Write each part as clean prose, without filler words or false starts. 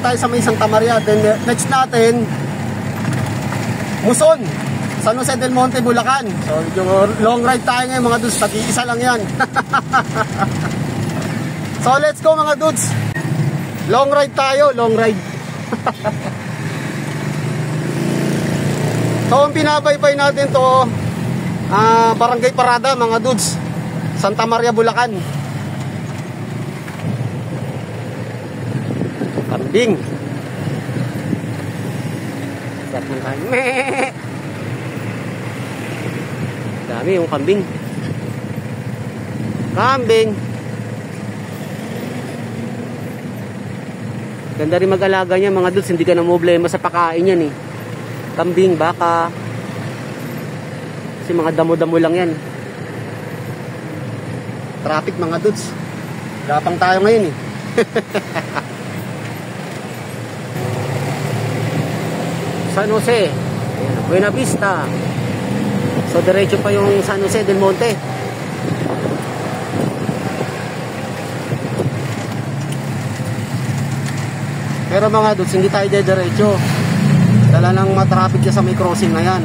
tayo sa may Santa Maria. Then next natin, Muson, San Jose del Monte, Bulacan. So yung long ride tayo ngayon mga dudes, tag-iisa lang yan. So let's go mga dudes. Long ride tayo, long ride. So ang binabaybay natin to, Barangay Parada mga dudes, Santa Maria, Bulacan. Kambing. Sarap ng kambing. Dami yung kambing. Kambing. Ganda rin mag-alaga niya mga dudes, hindi ka na problema sa pakain yan eh. Kambing, baka. Kasi mga damo-damo lang yan. Traffic mga dudes. Gapang tayo ngayon eh. San Jose, Buena Vista. So diretso pa yung San Jose del Monte. Pero mga dudes, hindi tayo diretso. Dala lang matraffic sa may crossing na yan.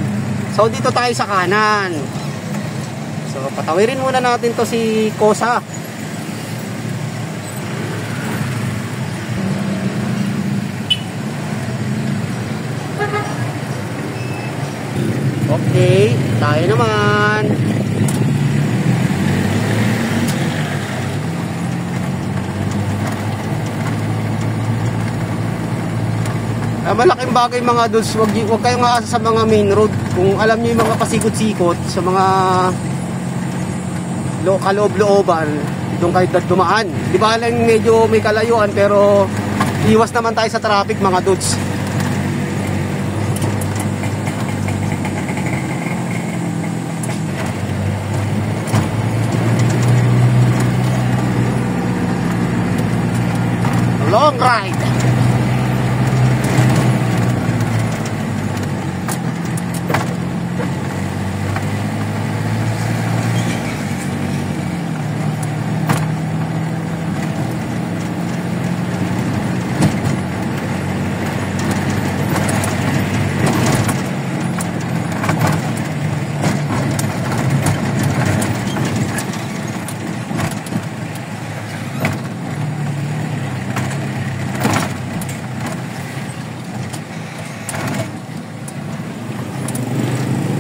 So dito tayo sa kanan. So patawirin muna natin to si Kosa. Okay, tayo naman. Malaking bagay mga dudes, wag kayong aasa sa mga main road. Kung alam niyo yung mga pasikot-sikot sa mga kaloob-looban, doon kayo dumaan. Di ba lang medyo may kalayuan, pero iwas naman tayo sa traffic mga dudes. Long ride.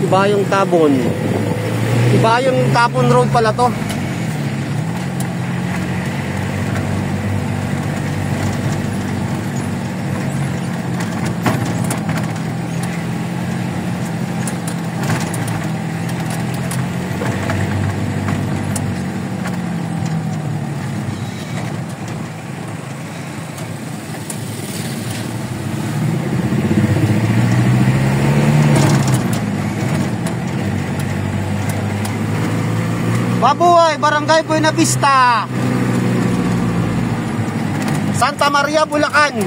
Ibayong Tabon. Ibayong Tabon Road pala to. Mabuhay, Barangay Buena Vista, Santa Maria, Bulacan.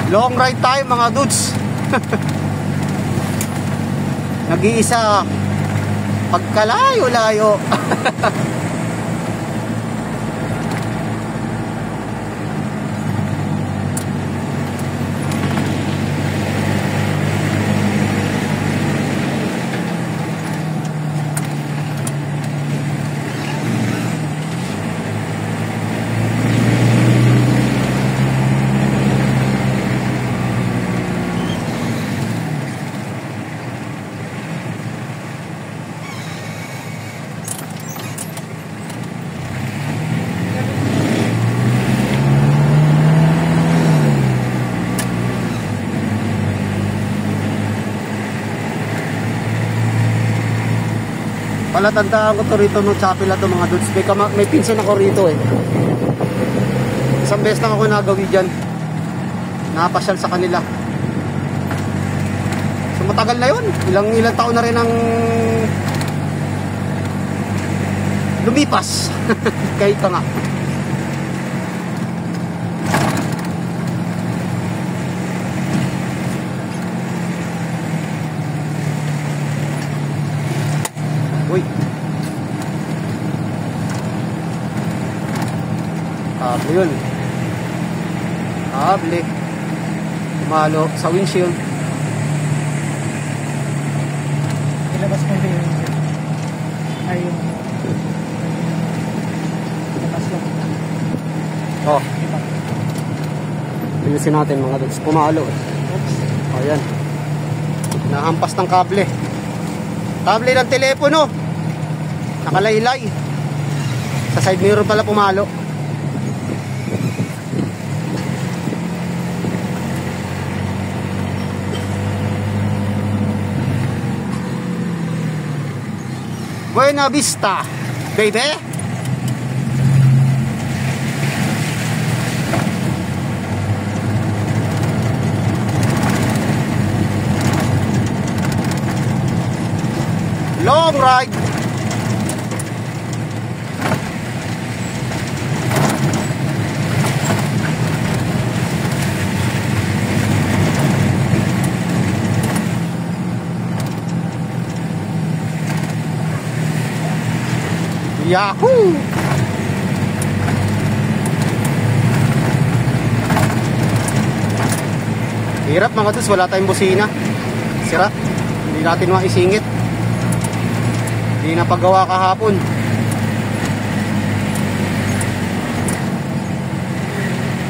Long ride tayo mga dudes. Nag-iisa pagkalayo-layo. Palatandaan ko to rito ng chapel na to mga dudes. May pinsan ako rito eh. Isang beses lang ako nagawi dyan. Napasyal sa kanila. So matagal na yun. Ilang taon na rin ang lumipas. Kahit ka nga. Uy. Kable yun. Kable. Malo sa windshield. Ilabas mo yung ay yung labas lang. Oh. Pilisin natin mga dudes. Pumalo eh. Oops. O yan. Nahampas ng kable. Kable ng telepono. Nakalaylay. Sa side mirror pala pumalo. Buena Vista, baby. Long ride. Yahoo! Hirap mga tos, wala tayong busina. Sira. Hindi natin maisingit. Hindi na paggawa kahapon.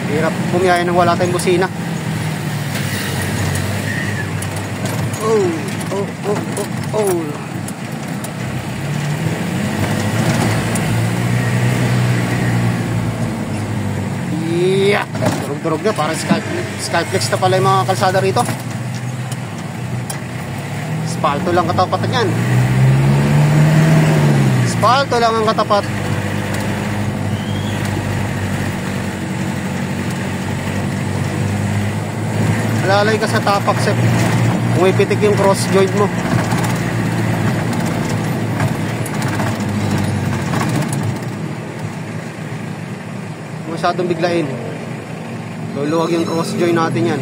Hirap bumiyaya nang wala tayong busina. Oh. Yeah. Durog-durog na, parang Skyflex na pala yung mga kalsada rito. Spalto lang katapatan yan. Spalto lang ang katapat. Alalay ka sa tapak set. Umipitik yung cross joint mo. Masyadong biglain. Luluwag yung cross joint natin yan.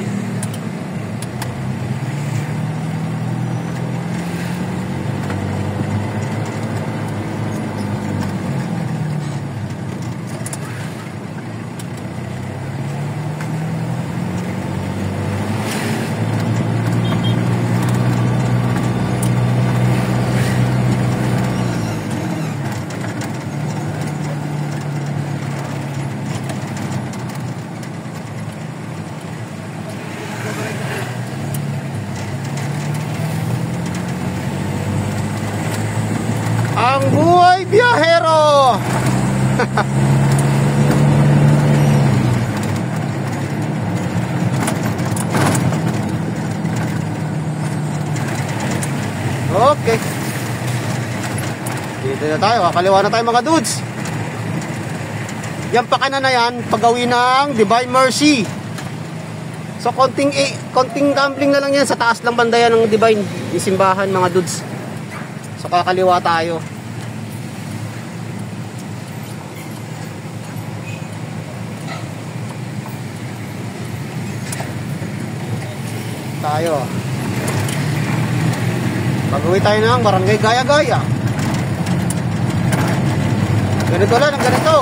Ang buhay biyahero. Okay. Dito na tayo, kakaliwa na tayo mga dudes. Yan pa kanan na yan, pag-uwi ng Divine Mercy. So konting gambling na lang yan, sa taas lang banda yan ng Divine, yung simbahan mga dudes. So kakaliwa tayo. Pag-uwi tayo ng Barangay Gaya-Gaya. Ganito lang, ganito.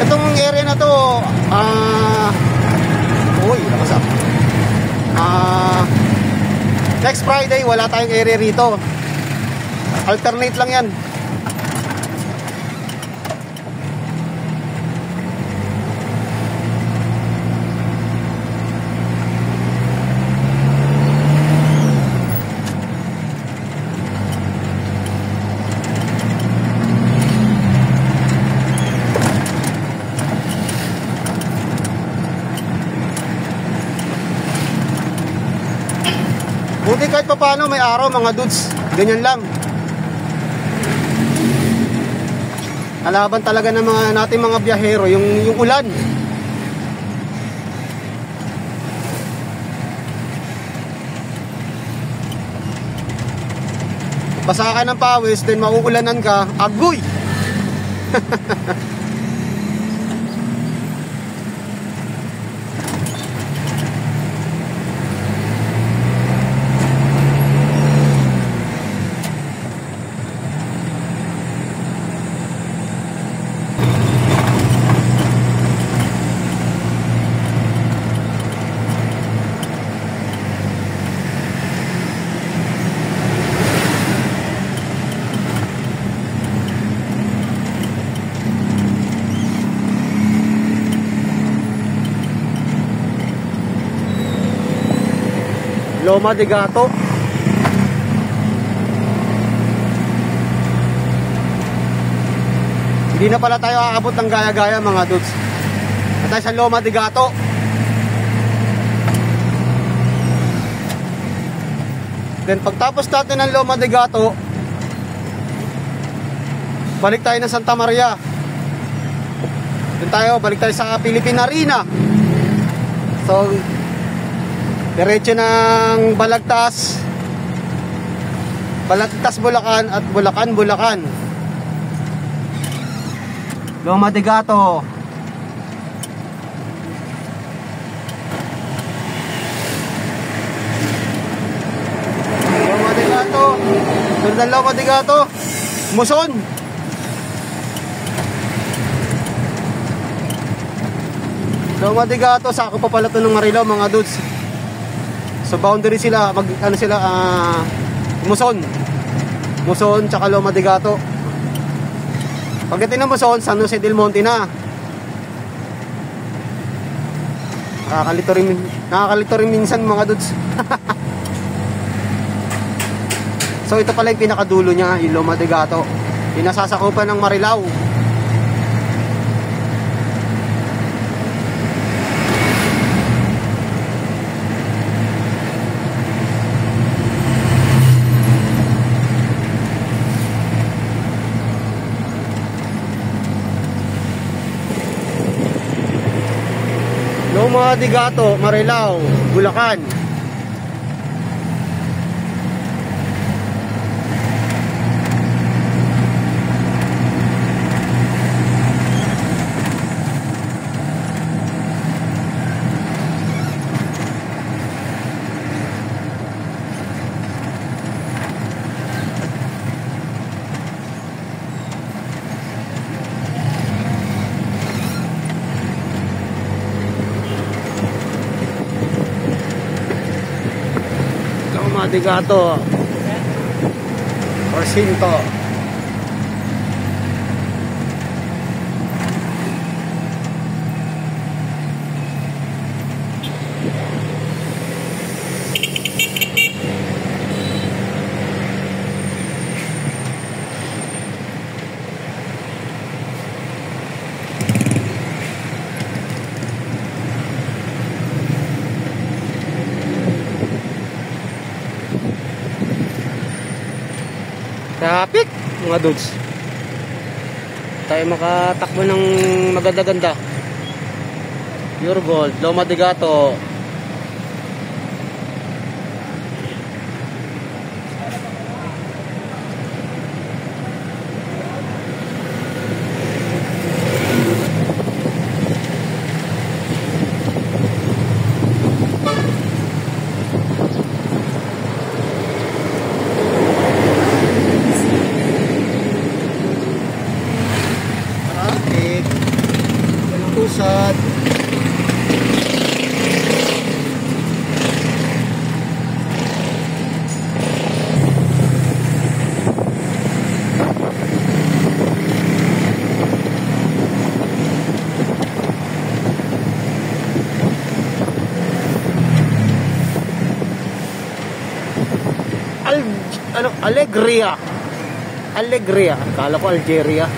Itong area na to, nakasap. Next Friday, wala tayong area rito. Alternate lang yan. Buti kahit pa paano may araw mga dudes. Ganyan lang. Kalaban talaga ng mga nating mga biyahero yung ulan. Basa ka ng pawis, then mauulanan ka, agoy! Loma de Gato. Hindi na pala tayo aabot ng gaya-gaya mga dudes. At tayo sa Loma de Gato. Then pagtapos natin ng Loma de Gato, balik tayo ng Santa Maria. Balik tayo sa Philippine Arena. So diretso ng Balagtas, Bulacan at Bulacan. Loma de Gato. Loma de Gato. Sunod ng Loma de Gato, Muson. Loma de Gato, sako pa pala ito ng Marilao mga dudes. So boundary sila, Muson tsaka Loma de Gato. Pagdating ng Muson, San Jose del Monte na. Nakakalito rin minsan mga dudes. So ito pala yung pinakadulo niya, yung Loma de Gato. Yung nasasakupan ng Marilao. Loma de Gato, Marilao, Bulacan. Loma de Gato, Porcinto. Traffic mga dudes. Tayo makatakbo ng maganda-ganda. Pure Gold, Loma de Gato. Pusat. Alegria. Kala ko Algeria.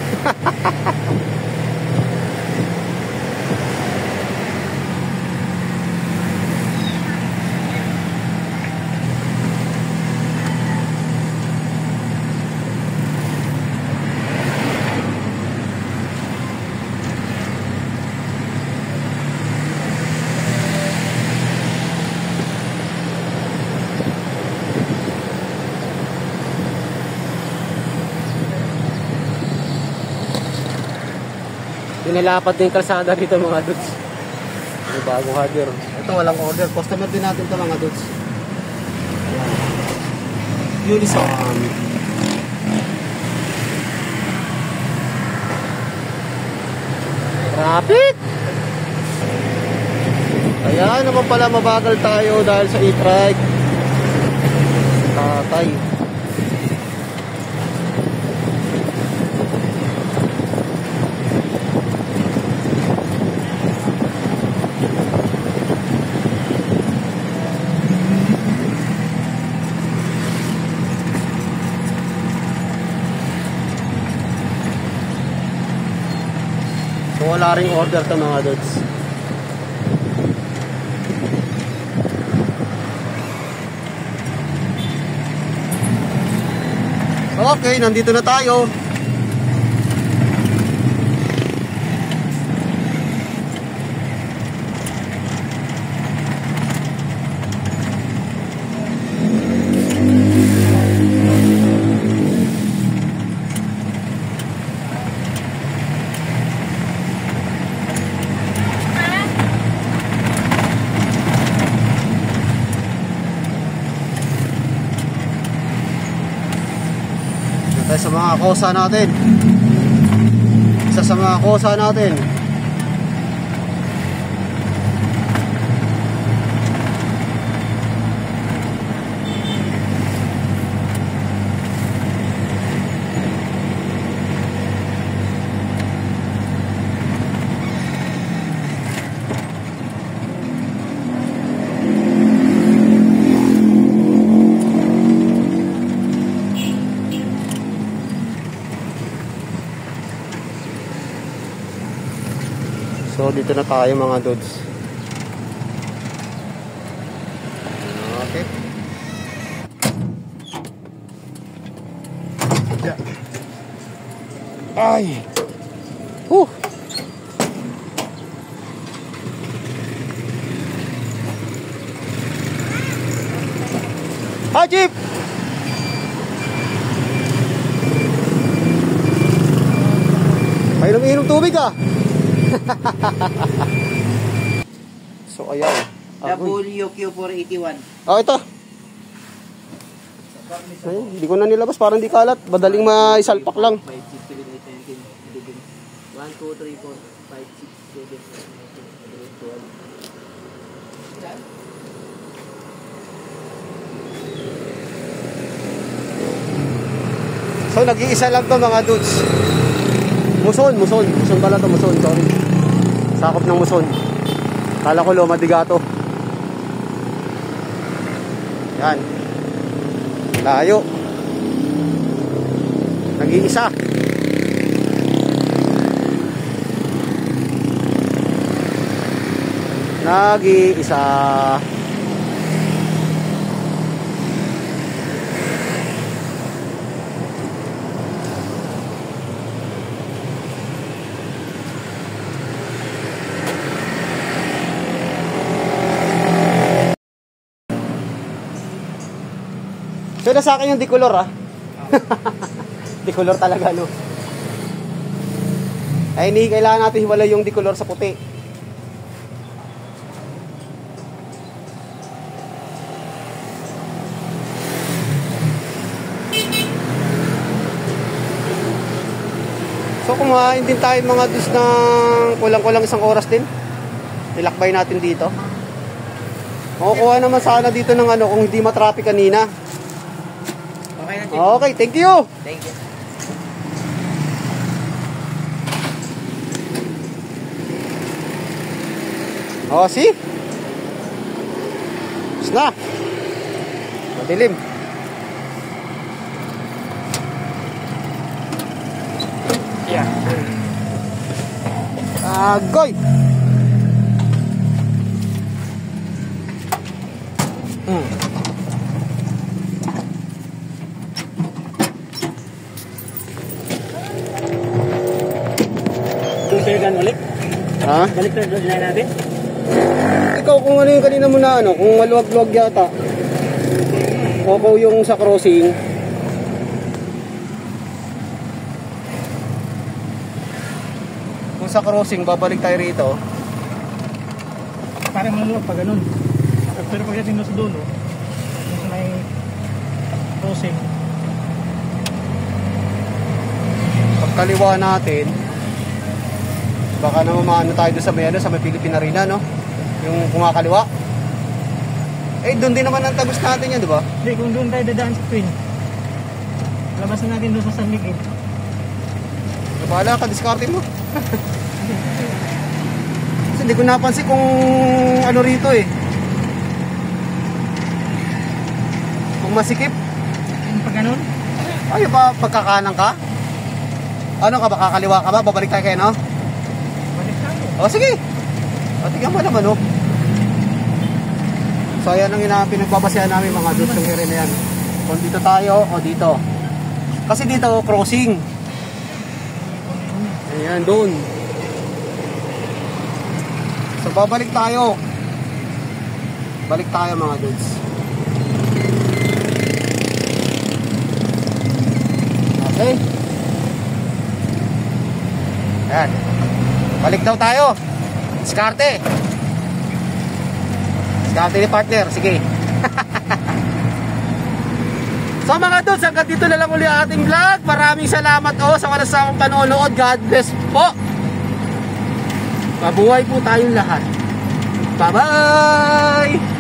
Pinalapat din kalsada dito mga dudes. May bagong hardware. Ito walang order. Customer din natin ito mga dudes. Unison. Traffic! Kaya naman pala mabagal tayo dahil sa e-trike. Tatay. So wala ring order to mga dudes. Okay, nandito na tayo. Sa mga kosa natin. Isa sa mga kosa natin. So dito na tayo mga dudes. Okay. Ay. Hi, Jeep. May inom tubig ah. So ayan. WQ481. Oh, ito. Ay, hindi ko na nilabas, parang di kalat. Madaling maisalpak lang. 5, 6, 7, 8, 9, 10, 11, 1, 2, 3, 4, 5, 6, 7, 8, 9, 10, 11. So nag-iisa lang to mga dudes. Muson pala to, muson, sorry. Sakop ng muson. Kala ko Loma de Gato. Yan. Layo. Nag-iisa. Nag-iisa. So na sa akin yung decolor ah. Decolor talaga no. Ay hindi kailangan natin hiwalay yung decolor sa puti. So kumain din tayo mga dus ng kulang-kulang isang oras din. Nilakbay natin dito. Makukuha naman sana dito ng ano kung hindi matraffic kanina. Okay, thank you. Thank you. Oh, see? Tapos na. Madilim. Yeah. Agoy. Tutulogan ulit? Ha? Balik na doon na natin? Ikaw kung ano yung kanina mo na ano, kung maluwag-luwag yata. Koko yung sa crossing. Kung sa crossing, babalik tayo rito. Parang maluwag pa ganun. Pero pagdating doon sa dulo, yung sa may crossing, Pagkaliwa natin, baka naman maano tayo doon sa may, ano, sa may Philippine Arena, no? Yung kumakaliwa. Eh, doon din naman ang tagos natin yan, di ba? hindi, kung doon tayo dadaan sa Twin, labasan natin doon sa San Miguel. Bahala ka, diskarte mo. Kasi hindi ko napansin kung ano rito eh. Kung masikip. Yung pag ganun, Ay, ba, pagkakanan ka? Ano ka ba, kakaliwa ka ba? Babalik tayo kayo, no? balik tayo. O, sige. O, tignan mo naman, oh. So, ayan ang pinagbabasihan namin mga dudes yung area na yan. Kung dito tayo o dito. Kasi dito, crossing. Ayan, doon. So, babalik tayo. Balik tayo mga dudes. Okay. Ayan. Balik daw tayo. Diskarte. Diskarte ni partner. Sige. So mga dudes, hanggang dito na lang uli ang ating vlog. Maraming salamat sa oras sa akong panonood. God bless po. Mabuhay po tayong lahat. Bye-bye!